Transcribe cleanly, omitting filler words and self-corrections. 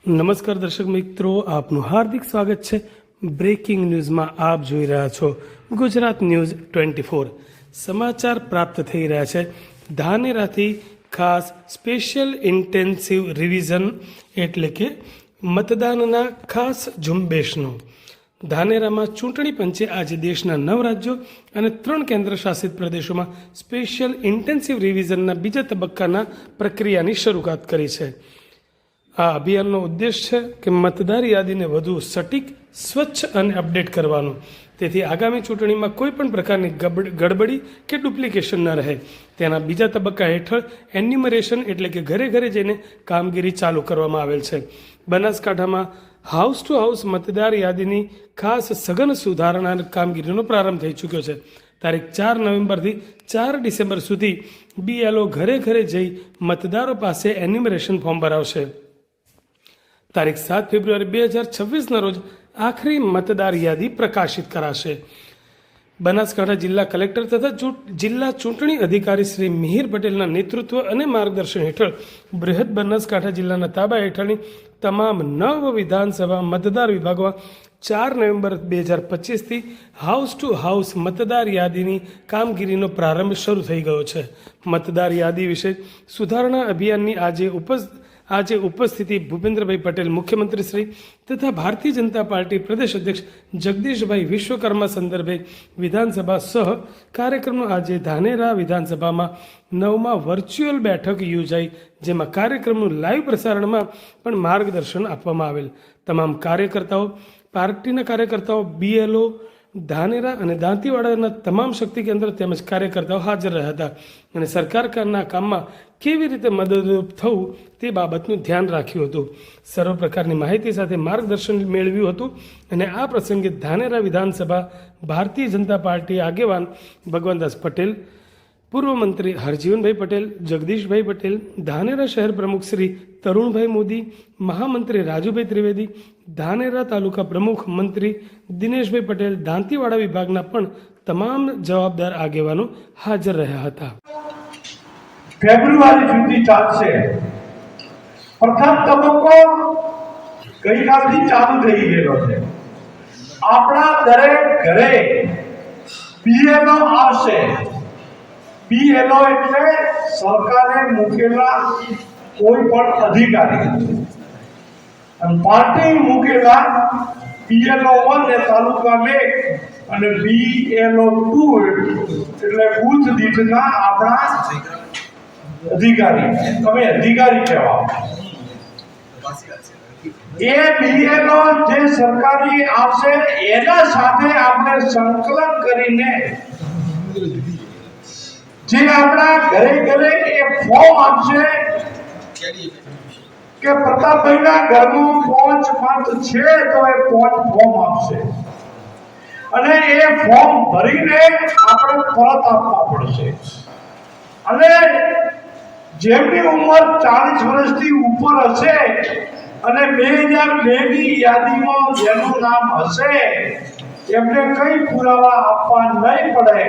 નમસ્કાર દર્શક મિત્રો, આપનું હાર્દિક સ્વાગત છે બ્રેકિંગ ન્યૂઝમાં. આપ જોઈ રહ્યા છો ગુજરાત ન્યૂઝ 24. સમાચાર પ્રાપ્ત થઈ રહ્યા છે ધાનેરાથી. ખાસ સ્પેશિયલ ઇન્ટેન્સિવ રિવિઝન એટલે કે મતદાનના ખાસ ઝુંબેશનો. ધાનેરામાં ચૂંટણી પંચે આજે દેશના 9 રાજ્યો અને 3 કેન્દ્ર શાસિત પ્રદેશોમાં સ્પેશિયલ ઇન્ટેન્સિવ રિવિઝનના બીજા તબક્કાના પ્રક્રિયાની શરૂઆત કરી છે. આ અભિયાનનો ઉદ્દેશ છે કે મતદાર યાદીને વધુ સટીક, સ્વચ્છ અને અપડેટ કરવાનો, તેથી આગામી ચૂંટણીમાં કોઈ પણ પ્રકારની ગડબડી કે ડુપ્લિકેશન ન રહે. તેના બીજા તબક્કા હેઠળ એન્યુમરેશન એટલે કે ઘરે ઘરે જઈને કામગીરી ચાલુ કરવામાં આવેલ છે. બનાસકાંઠામાં હાઉસ ટુ હાઉસ મતદાર યાદીની ખાસ સઘન સુધારણા કામગીરીનો પ્રારંભ થઈ ચૂક્યો છે. તારીખ 4 નવેમ્બરથી 4 ડિસેમ્બર સુધી BLO ઘરે ઘરે જઈ મતદારો પાસે એન્યુમરેશન ફોર્મ ભરાવશે. તારીખ 7 ફેબ્રુઆરી 2026ના રોજ આખરી મતદાર યાદી પ્રકાશિત કરાશે. બનાસકાંઠા જિલ્લા કલેક્ટર તથા જિલ્લા ચૂંટણી અધિકારી શ્રી મિહિર પટેલના નેતૃત્વ અને માર્ગદર્શન હેઠળ બૃહદ બનાસકાંઠા જિલ્લાના તાબા હેઠળની તમામ 9 વિધાનસભા મતદાર વિભાગોમાં 4 નવેમ્બર 2025થી હાઉસ ટુ હાઉસ મતદાર યાદીની કામગીરીનો પ્રારંભ શરૂ થઈ ગયો છે. મતદાર યાદી વિશે સુધારણા અભિયાનની આજે ઉપસ્થિતિ ભૂપેન્દ્રભાઈ પટેલ મુખ્યમંત્રી શ્રી તથા ભારતીય જનતા પાર્ટી પ્રદેશ અધ્યક્ષ જગદીશભાઈ વિશ્વકર્મા સંદર્ભે વિધાનસભા સહ કાર્યક્રમનો આજે ધાનેરા વિધાનસભામાં 9મા વર્ચ્યુઅલ બેઠક યોજાઈ, જેમાં કાર્યક્રમનું લાઈવ પ્રસારણમાં પણ માર્ગદર્શન આપવામાં આવેલ. તમામ પાર્ટીના કાર્યકર્તાઓ, BLO ધાનેરા અને દાંતીવાડાના તમામ શક્તિ કેન્દ્ર તેમજ કાર્યકર્તાઓ હાજર રહ્યા હતા અને સરકારના કામમાં કેવી રીતે મદદરૂપ થવું તે બાબતનું ધ્યાન રાખ્યું હતું. સર્વ પ્રકારની માહિતી સાથે માર્ગદર્શન મેળવ્યું હતું અને આ પ્રસંગે ધાનેરા વિધાનસભા ભારતીય જનતા પાર્ટી આગેવાન ભગવાનદાસ પટેલ, પૂર્વ મંત્રી હરજીવનભાઈ પટેલ, જગદીશભાઈ પટેલ, ધાનેરા શહેર પ્રમુખ શ્રી તરુણભાઈ મોદી, મહામંત્રી રાજુભાઈ ત્રિવેદી, ધાનેરા તાલુકા પ્રમુખ મંત્રી દિનેશભાઈ પટેલ, દાંતીવાડા વિભાગના પણ તમામ જવાબદાર આગેવાનો હાજર રહ્યા હતા. ફેબ્રુઆરી સુધી ચાલશે. પ્રથમ તબક્કો ગઈકાલથી ચાલુ થઈ ગયેલો છે. આપણા દરેક ઘરે BLO આવશે. BLO એટલે સરકારે મૂકેલા કોઈ પણ અધિકારી અને પાર્ટી મૂકેલા BLO1 એ તાલુકા લેખ અને BLO2 એટલે બુથ દીઠના આપણા અધિકારી, તમે અધિકારી કહેવાઓ. એ BLO જે સરકારી આવશે એના સાથે આપણે સંકલન કરીને જે આપણા ઘરે ઘરે એ ફોર્મ આપશે કે પ્રતાપભાઈના ઘરનું 5 મત છે તો એ 5 ફોર્મ આપશે અને એ ફોર્મ ભરીને આપણે પરત આપવા પડશે. અને જેમની ઉંમર 40 વર્ષથી ઉપર હશે અને 2002ની યાદીમાં જેનું નામ હશે એમને કઈ પુરાવા આપવા નહીં પડે